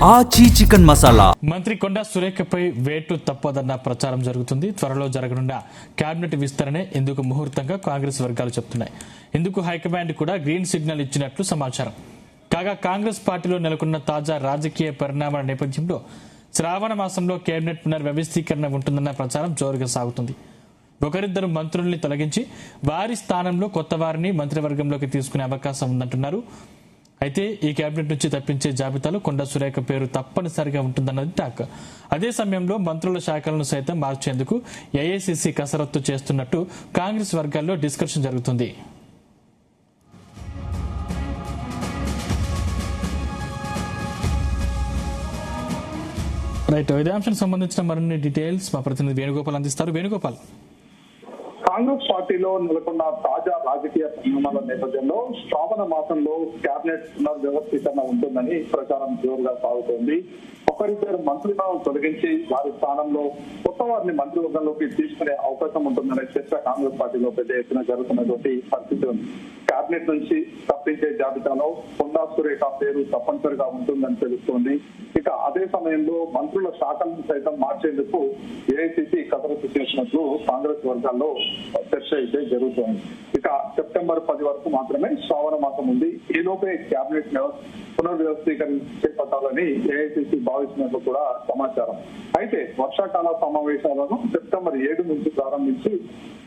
ఆచి చికెన్ మసాలా. మంత్రి కొండా సురేఖపై వేటు తప్పదన్న ప్రచారం జరుగుతుంది. త్వరలో జరగనున్న కేబినెట్ విస్తరణే ఇందుకు ముహూర్తంగా కాంగ్రెస్ వర్గాలు చెబుతున్నాయి. ఇందుకు హైకమాండ్ కూడా గ్రీన్ సిగ్నల్ ఇచ్చినట్లు సమాచారం. కాగా కాంగ్రెస్ పార్టీలో నెలకొన్న తాజా రాజకీయ పరిణామాల నేపథ్యంలో శ్రావణ మాసంలో కేబినెట్ పునర్వ్యవస్థీకరణ ఉంటుందన్న ప్రచారం జోరుగా సాగుతుంది. ఒకరిద్దరు మంత్రుల్ని తొలగించి వారి స్థానంలో కొత్త వారిని మంత్రివర్గంలోకి తీసుకునే అవకాశం ఉందంటున్నారు. అయితే ఈ కేబినెట్ నుంచి తప్పించే జాబితాలో కొండా సురేఖ పేరు తప్పనిసరిగా ఉంటుందన్నది టాక్. అదే సమయంలో మంత్రుల శాఖలను సైతం మార్చేందుకు ఏఐసీసీ కసరత్తు చేస్తున్నట్టు కాంగ్రెస్ వర్గాల్లో డిస్కషన్ జరుగుతుంది. రైట్, ఇదే అంశానికి సంబంధించిన మరిన్ని డీటెయిల్స్ మా ప్రతినిధి వేణుగోపాల్ అందిస్తారు. వేణుగోపాల్, కాంగ్రెస్ పార్టీలో నెలకొన్న తాజా రాజకీయ పరిణామాల నేపథ్యంలో శ్రావణ మాసంలో కేబినెట్ పునర్వ్యవస్థీకరణ ఉంటుందని ప్రచారం జోరుగా సాగుతోంది. ఒకరిద్దరు మంత్రులను తొలగించి వారి స్థానంలో కొత్త వారిని మంత్రివర్గంలోకి తీసుకునే అవకాశం ఉంటుందనే చర్చ కాంగ్రెస్ పార్టీలో పెద్ద ఎత్తున జరుగుతున్నటువంటి పరిస్థితి ఉంది. కేబినెట్ నుంచి తప్పించే జాబితాలో కొండా సురేఖ పేరు తప్పనిసరిగా ఉంటుందని తెలుస్తోంది. ఇక అదే సమయంలో మంత్రుల శాఖలను సైతం మార్చేందుకు ఏఐసీసీ కసరత్తు చేసినట్లు కాంగ్రెస్ వర్గాల్లో చర్చ అయితే జరుగుతోంది. ఇక సెప్టెంబర్ 10 వరకు మాత్రమే శ్రావణ మాసం ఉంది. ఈలోపే కేబినెట్ పునర్వ్యవస్థీకరణ చేపట్టాలని ఏఐసీసీ భావిస్తున్నట్లు కూడా సమాచారం. అయితే వర్షాకాల సమావేశాలను సెప్టెంబర్ 7 నుంచి ప్రారంభించి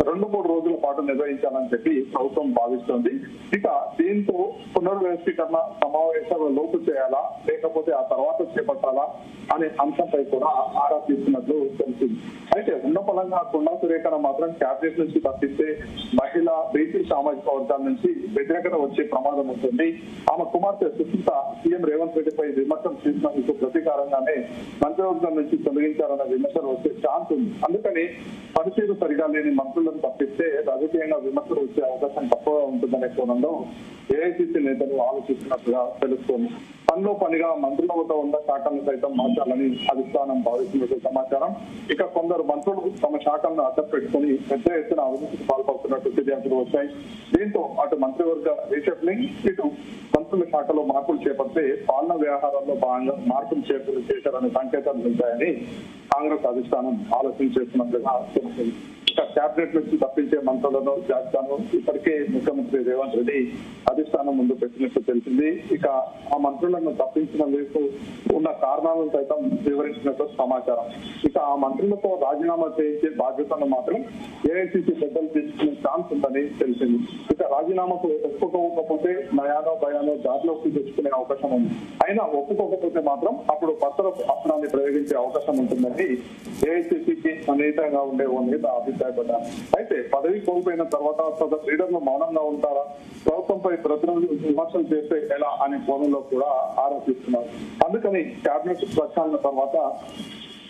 2-3 రోజుల పాటు నిర్వహించాలని చెప్పి ప్రభుత్వం భావిస్తోంది. ఇక దీంతో పునర్వ్యవస్థీకరణ సమావేశాల లోపు చేయాలా లేకపోతే ఆ తర్వాత చేపట్టాలా అనే అంశంపై కూడా ఆరా తీస్తున్నట్లు తెలిసింది. అయితే ఉన్నపలంగా కొండా సురేఖను మాత్రం కేబినెట్ నుంచి తప్పిస్తే మహిళా బీసీ సామాజిక వర్గాల నుంచి వ్యతిరేకత వచ్చే ప్రమాదం ఉంటుంది. ఆమె కుమార్తె సుస్మిత సీఎం రేవంత్ రెడ్డిపై విమర్శలు చేసినందుకు ప్రతీకారంగానే మంత్రివర్గం నుంచి తొలగించారన్న విమర్శలు వచ్చే ఛాన్స్ ఉంది. అందుకని పనితీరు సరిగా లేని మంత్రులను తప్పిస్తే రాజకీయంగా విమర్శలు వచ్చే అవకాశం తక్కువగా ఉంటుందనే కోణంలో ఏఐసీసీ నేతలు ఆలోచిస్తున్నట్టుగా తెలుస్తోంది. పనిలో పనిగా మంత్రుల వద్ద ఉన్న శాఖలను సైతం మార్చాలని అధిష్టానం భావిస్తున్నట్టు సమాచారం. ఇక కొందరు మంత్రులు తమ శాఖలను అడ్డం పెట్టుకుని పెద్ద ఎత్తున అవినీతికి పాల్పడుతున్నట్టు ఫిర్యాదులు వచ్చాయి. దీంతో అటు మంత్రివర్గ రీషఫ్లింగ్, ఇటు మంత్రుల శాఖలో మార్పులు చేపడితే పాలన వ్యవహారాల్లో భాగంగా మార్పులు చేశారనే సంకేతాలు ఉంటాయని కాంగ్రెస్ అధిష్టానం ఆలోచన చేస్తున్నట్లుగా తెలుస్తుంది. ఇక కేబినెట్ నుంచి తప్పించే మంత్రులను జాబితాను ఇప్పటికే ముఖ్యమంత్రి రేవంత్ రెడ్డి అధిష్టానం ముందు పెట్టినట్టు తెలిసింది. ఇక ఆ మంత్రులను తప్పించినందుకు ఉన్న కారణాలను సైతం వివరించినట్టు సమాచారం. ఇక ఆ మంత్రులతో రాజీనామా చేయించే బాధ్యతను మాత్రం ఏఐసీసీ పెద్దలు తీసుకునే ఛాన్స్ ఉందని తెలిసింది. ఇక రాజీనామాకు ఒప్పుకోకపోతే నయానో భయానో దారిలోకి తెచ్చుకునే అవకాశం ఉంది. అయినా ఒప్పుకోకపోతే మాత్రం అప్పుడు పత్ర పత్రాన్ని ప్రయోగించే అవకాశం ఉంటుందని ఏఐసీసీకి సన్నిహితంగా ఉండే ఓ నేత అభిప్రాయపడ్డారు. అయితే పదవి కోల్పోయిన తర్వాత సదరు లీడర్లు మౌనంగా ఉంటారా, ప్రభుత్వంపై ప్రతినిధులు విమర్శలు చేస్తే ఎలా అనే కోణంలో కూడా ఆరోపిస్తున్నారు. అందుకని కేబినెట్ ప్రక్షాళన తర్వాత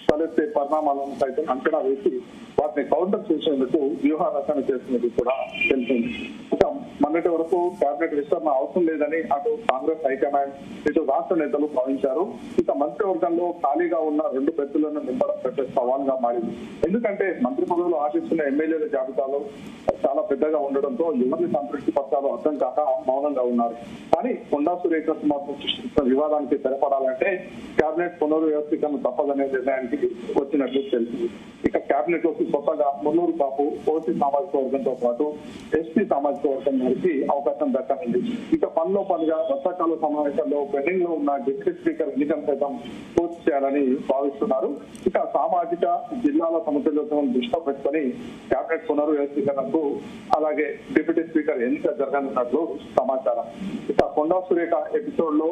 తలెత్తే పరిణామాలను సైతం అంచనా వేసి వాటిని కౌంటర్ చేసేందుకు వ్యూహ రచన చేస్తున్నది కూడా తెలిసింది. ఇక మొన్నటి వరకు కేబినెట్ విస్తరణ అవసరం లేదని అటు కాంగ్రెస్ హైకమాండ్, ఇటు రాష్ట్ర నేతలు భావించారు. ఇక మంత్రివర్గంలో ఖాళీగా ఉన్న 2 పెద్దలను నింపడం పెద్ద సవాల్గా మారింది. ఎందుకంటే మంత్రి పదవులు ఆశిస్తున్న ఎమ్మెల్యేల జాబితాలో చాలా పెద్దగా ఉండడంతో ఎవరిని సంతృప్తి పత్రాలు అర్థం కాక మౌనంగా ఉన్నారు. కానీ కొండా సురేఖ మాత్రం సృష్టిస్తున్న వివాదానికి తెరపడాలంటే కేబినెట్ పునర్వ్యవస్థీకరణ తప్పదనే నిర్ణయానికి వచ్చినట్లు తెలిసింది. ఇక కేబినెట్ లోకి కొత్తగా మున్నూరు కాపు, ఓసీ సామాజిక వర్గంతో పాటు ఎస్టీ సామాజిక వర్గం వారికి అవకాశం దక్కనుంది. ఇక పనిలో పనిగా వర్షాకాల సమావేశాల్లో పెండింగ్ లో ఉన్న డిప్యూటీ స్పీకర్ ఎన్నికను సైతం పూర్తి చేయాలని భావిస్తున్నారు. ఇక సామాజిక జిల్లాల సమతుల్యతను దృష్టిలో పెట్టుకుని కేబినెట్ పునర్వ్యవస్థీకరణకు అలాగే డిప్యూటీ స్పీకర్ ఎన్నిక జరగనున్నట్లు సమాచారం. ఇక కొండా సురేఖ ఎపిసోడ్ లో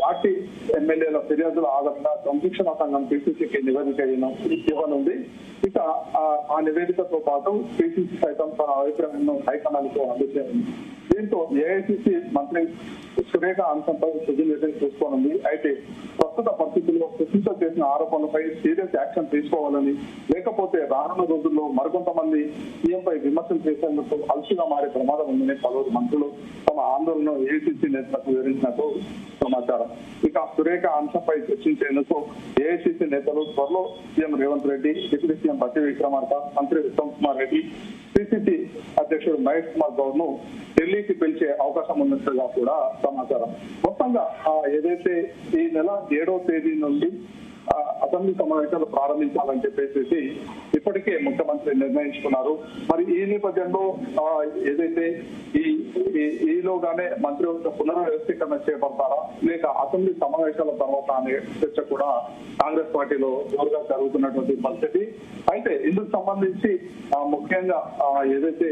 పార్టీ ఎమ్మెల్యేల ఫిర్యాదుల ఆధారంగా సంశిక్షణ సంఘం పిసిసికి నివేదిక ఇవ్వనుంది. ఇక ఆ నివేదికతో పాటు పిసిసి సైతం తన అభిప్రాయాలను హైకమాండ్ కు అందజేయనుంది. దీంతో ఏఐసీసీ మంత్రి సురేఖ అంశంపై తుది నిర్ణయం తీసుకోనుంది. అయితే ప్రస్తుత పరిస్థితుల్లో సుశీత చేసిన ఆరోపణలపై సీరియస్ యాక్షన్ తీసుకోవాలని, లేకపోతే రానున్న రోజుల్లో మరికొంతమంది సీఎంపై విమర్శలు చేసేందుకు అలసిగా మారే ప్రమాదం ఉందని పలువురు మంత్రులు తమ ఆందోళనను ఏఐసీసీ నేతలకు వివరించినట్టు సమాచారం. ఇక సురేఖ అంశంపై చర్చించేందుకు ఏఐసీసీ నేతలు త్వరలో CM Revanth Reddy, deputy CM బట్టి విక్రమార్క, మంత్రి ఉత్తమ్ కుమార్ రెడ్డి, పిసిసి అధ్యక్షుడు మహేష్ కుమార్ గౌడ్ ను ఢిల్లీకి పిలిచే అవకాశం ఉన్నట్టుగా కూడా సమాచారం. మొత్తంగా ఏదైతే ఈ నెల 7వ తేదీ నుండి అసెంబ్లీ సమావేశాలు ప్రారంభించాలని చెప్పేసి ఇప్పటికే ముఖ్యమంత్రి నిర్ణయించుకున్నారు. మరి ఈ నేపథ్యంలో ఏదైతే ఈలోగానే మంత్రివర్గ పునర్వ్యవస్థీకరణ చేపడతారా లేక అసెంబ్లీ సమావేశాల తర్వాత అనే చర్చ కూడా కాంగ్రెస్ పార్టీలో జోరుగా జరుగుతున్నటువంటి పరిస్థితి. అయితే ఇందుకు సంబంధించి ముఖ్యంగా ఏదైతే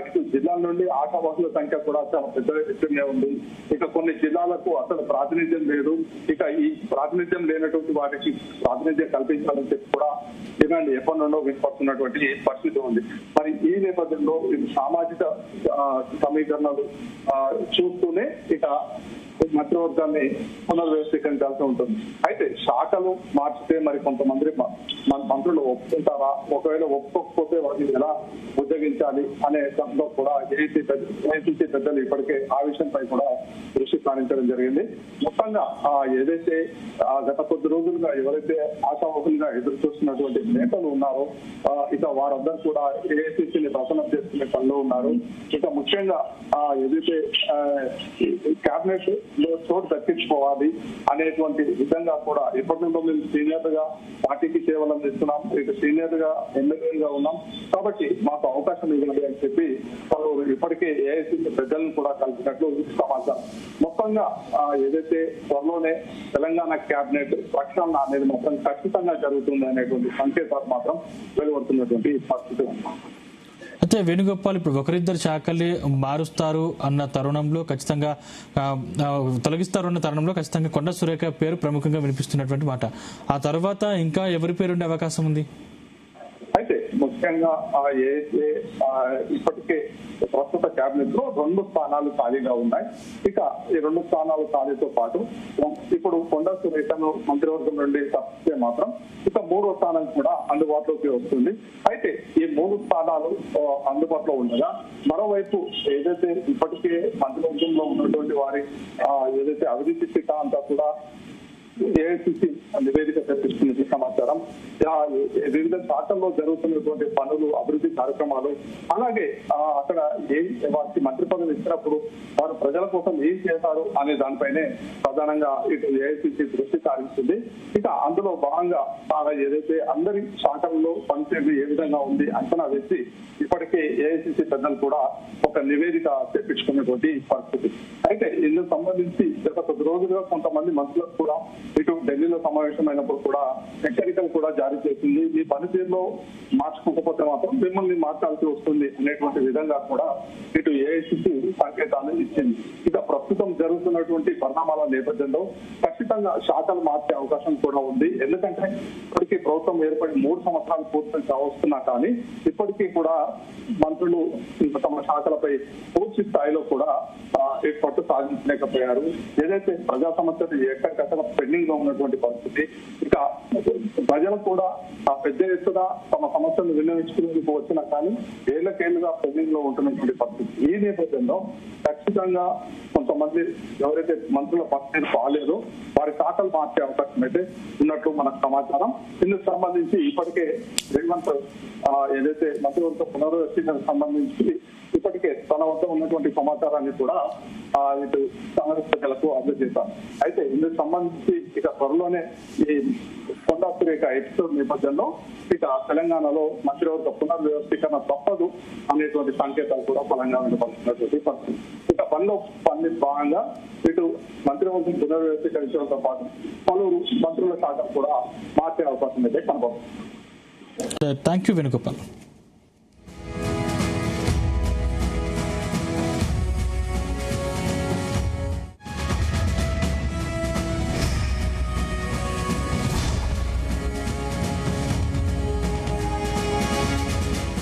ఇటు జిల్లాల నుండి ఆశావాసుల సంఖ్య కూడా చాలా పెద్ద ఎత్తునే ఉంది. ఇక కొన్ని జిల్లాలకు అసలు ప్రాతినిధ్యం లేదు. ఇక ఈ ప్రాతినిధ్యం లేనటువంటి వారికి ప్రాతినిధ్యం కల్పించాలని చెప్పి కూడా డిమాండ్ ఎప్పటి నుండో వినపడుతున్నటువంటి పరిస్థితి ఉంది. మరి ఈ నేపథ్యంలో ఇది సామాజిక సమీకరణలు చూస్తూనే ఇక మంత్రివర్గాన్ని పునర్వ్యవస్థీకరించాల్సి ఉంటుంది. అయితే శాఖలు మార్చితే మరి కొంతమంది మంత్రులు ఒప్పుకుంటారా, ఒకవేళ ఒప్పుకోకపోతే వాటిని ఎలా ఉద్యోగించాలి అనే దాంట్లో కూడా ఏఐసీసీ పెద్దలు ఇప్పటికే ఆ విషయంపై కూడా దృష్టి సారించడం జరిగింది. మొత్తంగా ఏదైతే గత కొద్ది రోజులుగా ఎవరైతే ఆశావాహులుగా ఎదురు చూస్తున్నటువంటి నేతలు ఉన్నారో ఇక వారందరూ కూడా ఏఐసీసీని ప్రసన్నం చేసుకునే పనిలో ఉన్నారు. ఇక ముఖ్యంగా ఏదైతే క్యాబినెట్ చోటు దక్కించుకోవాలి అనేటువంటి విధంగా కూడా ఇప్పటి నుండి మేము సీనియర్ గా పార్టీకి సేవలు అందిస్తున్నాం, ఇక సీనియర్ గా ఎమ్మెల్యేగా ఉన్నాం కాబట్టి మాకు అవకాశం ఇవ్వాలి అని చెప్పి పలువురు ఇప్పటికే ఏఐసీసీ పెద్దలను కూడా కలిసినట్లు సమాచారం. మొత్తంగా ఏదైతే త్వరలోనే తెలంగాణ క్యాబినెట్ ప్రక్షాళన అనేది మాత్రం ఖచ్చితంగా జరుగుతుంది అనేటువంటి సంకేతాలు మాత్రం వెలువడుతున్నటువంటి పరిస్థితి ఉంది. అయితే వేణుగోపాల్ ఇప్పుడు ఒకరిద్దరు శాఖల్ని మారుస్తారు అన్న తరుణంలో ఖచ్చితంగా తొలగిస్తారు అన్న తరుణంలో ఖచ్చితంగా కొండ సురేఖ పేరు ప్రముఖంగా వినిపిస్తున్నటువంటి మాట. ఆ తర్వాత ఇంకా ఎవరి పేరు ఉండే అవకాశం ఉంది? అయితే ముఖ్యంగా ఏదైతే ఇప్పటికే ప్రస్తుత క్యాబినెట్ లో 2 స్థానాలు ఖాళీగా ఉన్నాయి. ఇక ఈ 2 స్థానాలు ఖాళీతో పాటు ఇప్పుడు కొండ సురేఖను మంత్రివర్గం నుండి తప్పిస్తే మాత్రం ఇక 3వ స్థానం కూడా అందుబాటులోకి వస్తుంది. అయితే ఈ 3 స్థానాలు అందుబాటులో ఉండగా మరోవైపు ఏదైతే ఇప్పటికే మంత్రివర్గంలో ఉన్నటువంటి వారి ఏదైతే అవినీతి చిట్ట అంతా కూడా ఏఐసీసీ నివేదిక తెప్పిస్తున్నది సమాచారం. వివిధ శాఖల్లో జరుగుతున్నటువంటి పనులు, అభివృద్ధి కార్యక్రమాలు, అలాగే అక్కడ వారికి మంత్రి పదవి ఇచ్చినప్పుడు వారు ప్రజల కోసం ఏం చేశారు అనే దానిపైనే ప్రధానంగా ఇటు ఏఐసీసీ దృష్టి సారిస్తుంది. ఇక అందులో భాగంగా ఏదైతే అందరి శాఖల్లో పనితీరు ఏ విధంగా ఉంది అంచనా వేసి ఇప్పటికే ఏఐసీసీ పెద్దలు కూడా ఒక నివేదిక తెప్పించుకున్నటువంటి పరిస్థితి. అయితే ఇందుకు సంబంధించి గత కొద్ది రోజులుగా కొంతమంది మంత్రులకు కూడా ఇటు ఢిల్లీలో సమావేశమైనప్పుడు కూడా హెచ్చరికలు కూడా జారీ చేసింది. ఈ పనితీరులో మార్చుకోకపోతే మాత్రం మిమ్మల్ని మార్చాల్సి వస్తుంది అనేటువంటి విధంగా కూడా ఇటు ఏఐసీసీ సంకేతాలు ఇచ్చింది. ఇక ప్రస్తుతం జరుగుతున్నటువంటి పరిణామాల నేపథ్యంలో ఖచ్చితంగా శాఖలు మార్చే అవకాశం కూడా ఉంది. ఎందుకంటే ఇప్పటికీ ప్రభుత్వం ఏర్పడి 3 సంవత్సరాలు పూర్తి కావస్తున్నా కానీ ఇప్పటికీ కూడా మంత్రులు తమ శాఖలపై పూర్తి స్థాయిలో కూడా పట్టు సాధించలేకపోయారు. ఏదైతే ప్రజా సమస్యలు ఎక్కడికక్కడ పెండింగ్ లో ఉన్నటువంటి పరిస్థితి, ఇక ప్రజలు కూడా పెద్ద ఎత్తున తమ సమస్యలను విన్నవించుకునేందుకు వచ్చినా కానీ ఏళ్లకేళ్లుగా పెండింగ్ లో ఉంటున్నటువంటి పరిస్థితి. ఈ నేపథ్యంలో ఖచ్చితంగా కొంతమంది ఎవరైతే మంత్రుల పనితీరు బాగాలేదో వారి శాఖలు మార్చే అవకాశం అయితే ఉన్నట్లు మనకు సమాచారం. ఇందుకు సంబంధించి ఇప్పటికే రేవంత్ ఏదైతే మంత్రివర్గ పునర్వ్యవస్థీకరణకు సంబంధించి ఇప్పటికే తన వద్ద ఉన్నటువంటి సమాచారాన్ని కూడా ఇటు కాంగ్రెస్ ప్రజలకు అందజేశారు. అయితే ఇందుకు సంబంధించి ఇక త్వరలోనే ఈ కొండ సురేఖ ఎపిసోడ్ నేపథ్యంలో ఇక తెలంగాణలో మంత్రివర్గ పునర్వ్యవస్థీకరణ తప్పదు అనేటువంటి సంకేతాలు కూడా బలంగా వినపడుతున్నటువంటి పరిస్థితి. ఇక పనిలో భాగంగా ఇటు మంత్రివర్గం పునర్వ్యవస్థీకరించడంతో పాటు పలువురు మంత్రుల శాఖ కూడా మార్చే అవకాశం అయితే కనబడుతుంది. Thank you Venugopal.